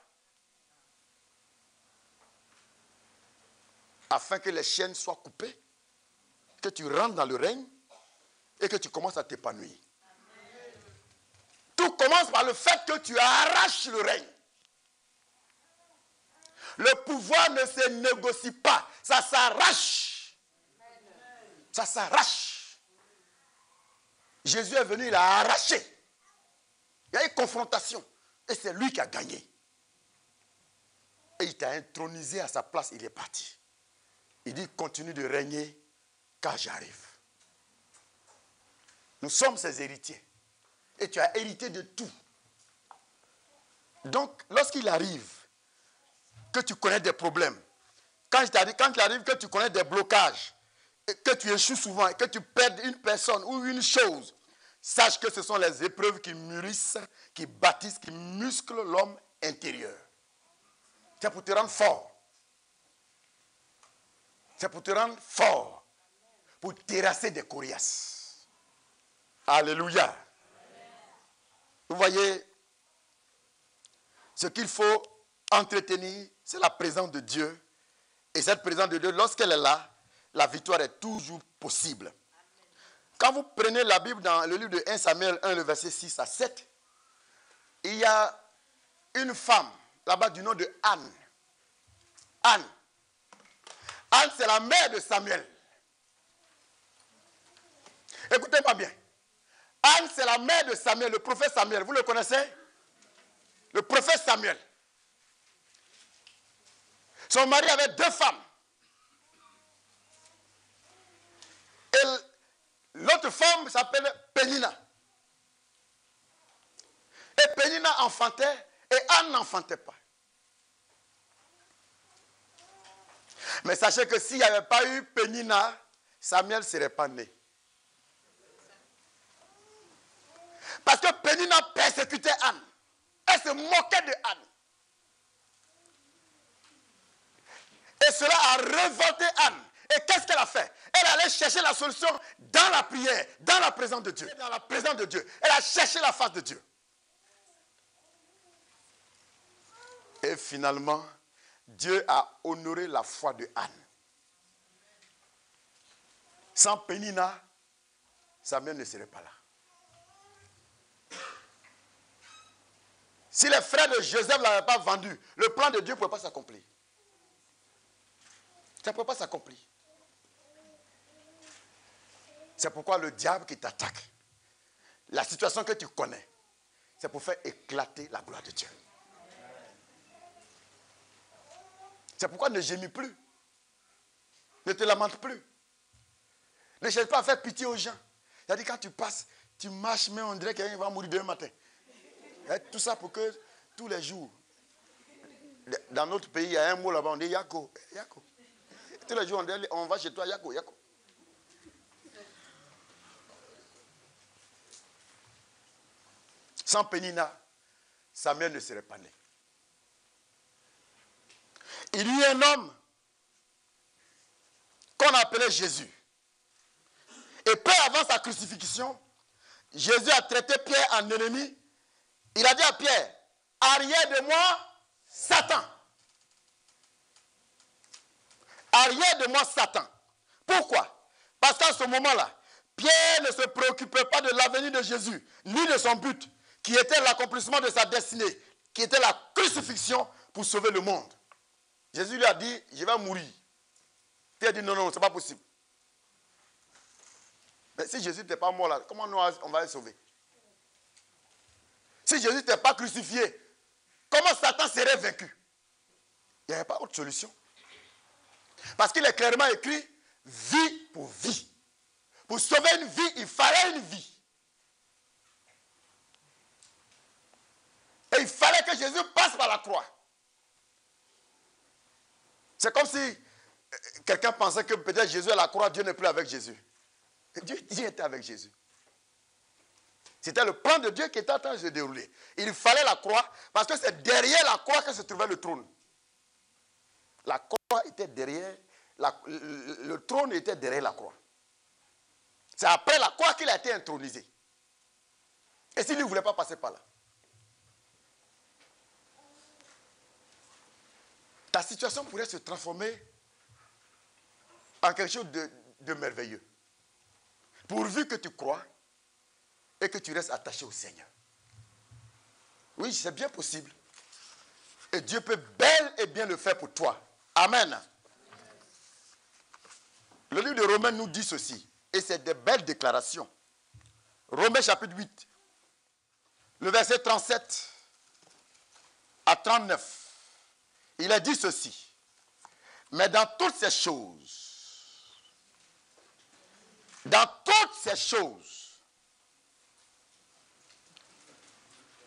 Afin que les chaînes soient coupées, que tu rentres dans le règne et que tu commences à t'épanouir. Tout commence par le fait que tu arraches le règne. Le pouvoir ne se négocie pas, ça s'arrache. Ça s'arrache. Jésus est venu, il a arraché. Il y a eu confrontation et c'est lui qui a gagné. Et il t'a intronisé à sa place, il est parti. Il dit, continue de régner car j'arrive. Nous sommes ses héritiers. Et tu as hérité de tout. Donc, lorsqu'il arrive, que tu connais des problèmes, quand il arrive que tu connais des blocages, et que tu échoues souvent, et que tu perds une personne ou une chose, sache que ce sont les épreuves qui mûrissent, qui bâtissent, qui musclent l'homme intérieur. C'est pour te rendre fort. C'est pour te rendre fort. Pour terrasser des coriaces. Alléluia. Vous voyez, ce qu'il faut entretenir, c'est la présence de Dieu. Et cette présence de Dieu, lorsqu'elle est là, la victoire est toujours possible. Quand vous prenez la Bible dans le livre de 1 Samuel 1, le verset 6 à 7, il y a une femme là-bas du nom de Anne. Anne. Anne, c'est la mère de Samuel. Écoutez-moi bien. Anne, c'est la mère de Samuel, le prophète Samuel. Vous le connaissez? Le prophète Samuel. Son mari avait 2 femmes. Et l'autre femme s'appelle Pénina. Et Pénina enfantait et Anne n'enfantait pas. Mais sachez que s'il n'y avait pas eu Pénina, Samuel ne serait pas né. Parce que Pénina persécutait Anne. Elle se moquait de Anne. Et cela a révolté Anne. Et qu'est-ce qu'elle a fait? Elle allait chercher la solution dans la prière, dans la présence de Dieu. Dans la présence de Dieu. Elle a cherché la face de Dieu. Et finalement, Dieu a honoré la foi de Anne. Sans Pénina, Samuel ne serait pas là. Si les frères de Joseph ne l'avaient pas vendu, le plan de Dieu ne pouvait pas s'accomplir. Ça ne pouvait pas s'accomplir. C'est pourquoi le diable qui t'attaque, la situation que tu connais, c'est pour faire éclater la gloire de Dieu. C'est pourquoi ne gémis plus. Ne te lamente plus. Ne cherche pas à faire pitié aux gens. Il a dit quand tu passes, tu marches, mais on dirait que quelqu'un va mourir demain matin. Et tout ça pour que tous les jours, dans notre pays, il y a un mot là-bas, on dit Yako, Yako. Tous les jours, on va chez toi, Yako, Yako. Sans Pénina, Samuel ne serait pas né. Il y a un homme qu'on appelait Jésus. Et peu avant sa crucifixion, Jésus a traité Pierre en ennemi. Il a dit à Pierre, arrière de moi, Satan. Arrière de moi, Satan. Pourquoi? Parce qu'à ce moment-là, Pierre ne se préoccupait pas de l'avenir de Jésus, ni de son but, qui était l'accomplissement de sa destinée, qui était la crucifixion pour sauver le monde. Jésus lui a dit, je vais mourir. Pierre a dit, non, non, ce n'est pas possible. Mais si Jésus n'était pas mort là, comment on va le sauver? Si Jésus n'était pas crucifié, comment Satan serait vaincu? Il n'y avait pas autre solution. Parce qu'il est clairement écrit, vie pour vie. Pour sauver une vie, il fallait une vie. Et il fallait que Jésus passe par la croix. C'est comme si quelqu'un pensait que peut-être Jésus à la croix, Dieu n'est plus avec Jésus. Dieu était avec Jésus. C'était le plan de Dieu qui était en train de se dérouler. Il fallait la croix parce que c'est derrière la croix que se trouvait le trône. La croix était derrière, le trône était derrière la croix. C'est après la croix qu'il a été intronisé. Et s'il ne voulait pas passer par là? Ta situation pourrait se transformer en quelque chose de merveilleux. Pourvu que tu crois et que tu restes attaché au Seigneur. Oui, c'est bien possible. Et Dieu peut bel et bien le faire pour toi. Amen. Le livre de Romains nous dit ceci. Et c'est de belles déclarations. Romains chapitre 8. Le verset 37 à 39. Il a dit ceci. Mais dans toutes ces choses,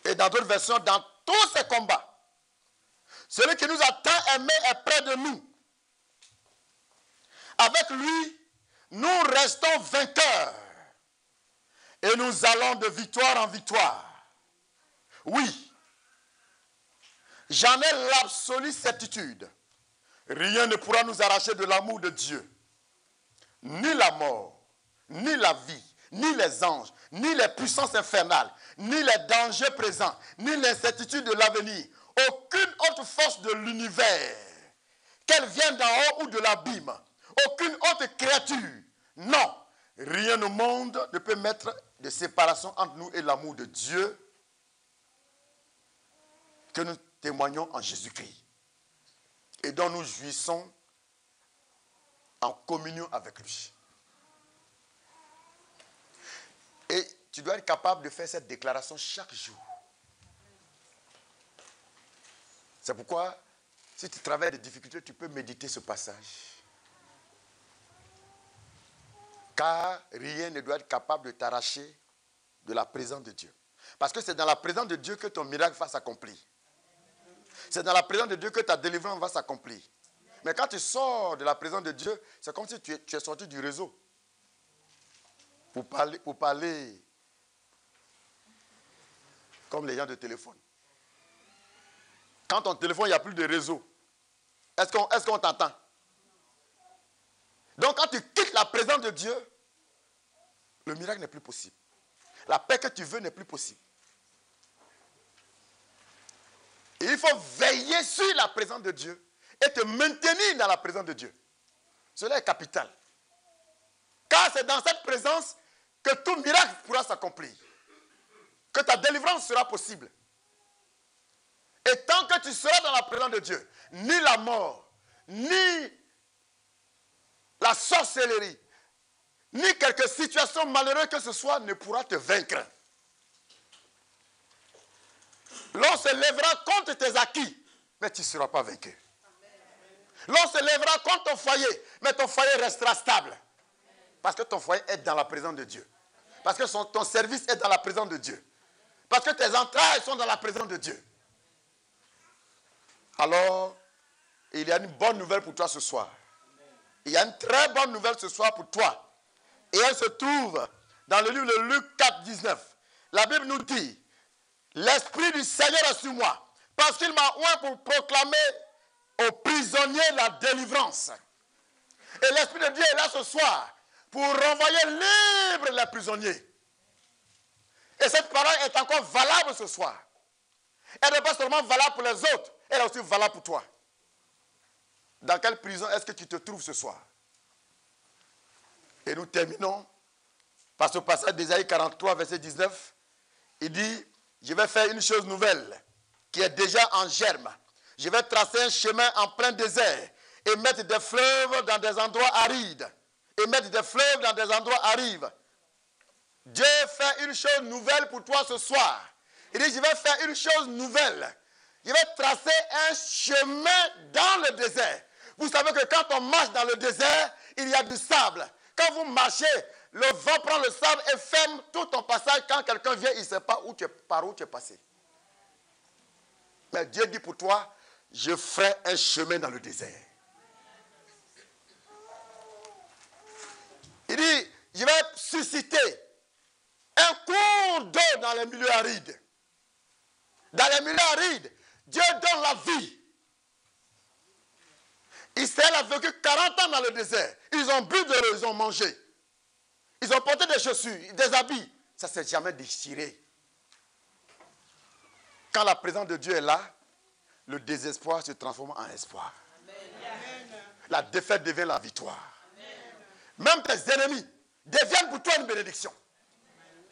et dans d'autres versions, dans tous ces combats, celui qui nous a tant aimés est près de nous. Avec lui, nous restons vainqueurs. Et nous allons de victoire en victoire. Oui, j'en ai l'absolue certitude. Rien ne pourra nous arracher de l'amour de Dieu. Ni la mort, ni la vie, ni les anges, ni les puissances infernales, ni les dangers présents, ni l'incertitude de l'avenir. Aucune autre force de l'univers, qu'elle vienne d'en haut ou de l'abîme, aucune autre créature, non, rien au monde ne peut mettre de séparation entre nous et l'amour de Dieu que nous témoignons en Jésus-Christ et dont nous jouissons en communion avec lui. Et tu dois être capable de faire cette déclaration chaque jour. C'est pourquoi, si tu traverses des difficultés, tu peux méditer ce passage. Car rien ne doit être capable de t'arracher de la présence de Dieu. Parce que c'est dans la présence de Dieu que ton miracle va s'accomplir. C'est dans la présence de Dieu que ta délivrance va s'accomplir. Mais quand tu sors de la présence de Dieu, c'est comme si tu es sorti du réseau. Pour parler comme les gens de téléphone. Quand ton téléphone, il n'y a plus de réseau, est-ce qu'on t'entend? Donc quand tu quittes la présence de Dieu, le miracle n'est plus possible. La paix que tu veux n'est plus possible. Et il faut veiller sur la présence de Dieu et te maintenir dans la présence de Dieu. Cela est capital. Car c'est dans cette présence que tout miracle pourra s'accomplir. Que ta délivrance sera possible. Et tant que tu seras dans la présence de Dieu, ni la mort, ni la sorcellerie, ni quelque situation malheureuse que ce soit ne pourra te vaincre. L'on se lèvera contre tes acquis, mais tu ne seras pas vaincu. L'on se lèvera contre ton foyer, mais ton foyer restera stable. Parce que ton foyer est dans la présence de Dieu. Parce que ton service est dans la présence de Dieu. Parce que tes entrailles sont dans la présence de Dieu. Alors, il y a une bonne nouvelle pour toi ce soir. Il y a une très bonne nouvelle ce soir pour toi. Et elle se trouve dans le livre de Luc 4, 19. La Bible nous dit, l'Esprit du Seigneur est sur moi, parce qu'il m'a oint pour proclamer aux prisonniers la délivrance. Et l'Esprit de Dieu est là ce soir pour renvoyer libres les prisonniers. Et cette parole est encore valable ce soir. Elle n'est pas seulement valable pour les autres, elle est aussi valable pour toi. Dans quelle prison est-ce que tu te trouves ce soir? Et nous terminons par ce passage d'Ésaïe 43, verset 19. Il dit, je vais faire une chose nouvelle qui est déjà en germe. Je vais tracer un chemin en plein désert et mettre des fleuves dans des endroits arides. Et mettre des fleuves dans des endroits arides. Dieu fait une chose nouvelle pour toi ce soir. Il dit, je vais faire une chose nouvelle. Je vais tracer un chemin dans le désert. Vous savez que quand on marche dans le désert, il y a du sable. Quand vous marchez, le vent prend le sable et ferme tout ton passage. Quand quelqu'un vient, il ne sait pas par où tu es passé. Mais Dieu dit pour toi, je ferai un chemin dans le désert. Il dit, je vais susciter un cours d'eau dans les milieux arides. Dans les milieux arides, Dieu donne la vie. Israël a vécu 40 ans dans le désert. Ils ont bu de l'eau, ils ont mangé. Ils ont porté des chaussures, des habits. Ça ne s'est jamais déchiré. Quand la présence de Dieu est là, le désespoir se transforme en espoir. Amen. La défaite devient la victoire. Amen. Même tes ennemis deviennent pour toi une bénédiction.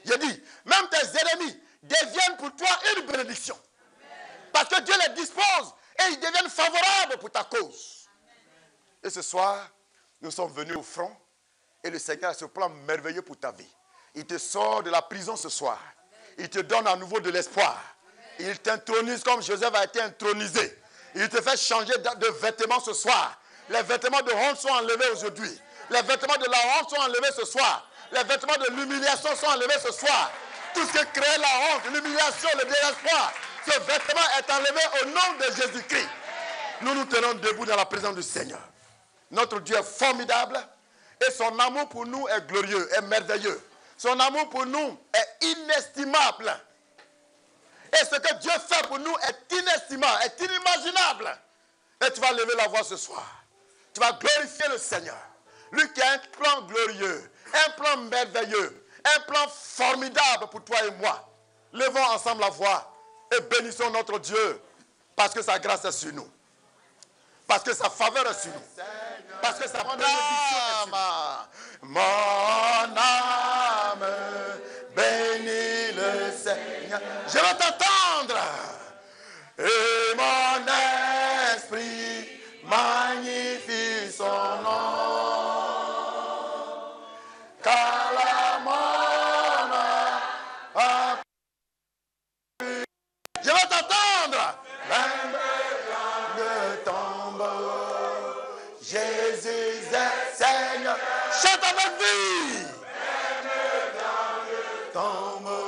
J'ai dit, même tes ennemis deviennent pour toi une bénédiction. Amen. Parce que Dieu les dispose et ils deviennent favorables pour ta cause. Amen. Et ce soir, nous sommes venus au front et le Seigneur a ce plan merveilleux pour ta vie. Il te sort de la prison ce soir. Il te donne à nouveau de l'espoir. Il t'intronise comme Joseph a été intronisé. Il te fait changer de vêtements ce soir. Les vêtements de honte sont enlevés aujourd'hui. Les vêtements de la honte sont enlevés ce soir. Les vêtements de l'humiliation sont enlevés ce soir. Tout ce qui crée la honte, l'humiliation, le désespoir, ce vêtement est enlevé au nom de Jésus-Christ. Nous nous tenons debout dans la présence du Seigneur. Notre Dieu est formidable et son amour pour nous est glorieux, est merveilleux. Son amour pour nous est inestimable. Et ce que Dieu fait pour nous est inestimable, est inimaginable. Et tu vas lever la voix ce soir. Tu vas glorifier le Seigneur. Lui qui a un plan glorieux, un plan merveilleux, un plan formidable pour toi et moi. Levons ensemble la voix et bénissons notre Dieu. Parce que sa grâce est sur nous. Parce que sa faveur est sur nous. Parce que sa bénédiction est sur nous. Mon âme bénis le Seigneur. Je vais t'entendre. Et mon esprit magnifie son nom. Car la mort a... Je vais t'entendre. Le tombeau. Jésus est Seigneur. Chante avec vie. Tombeau.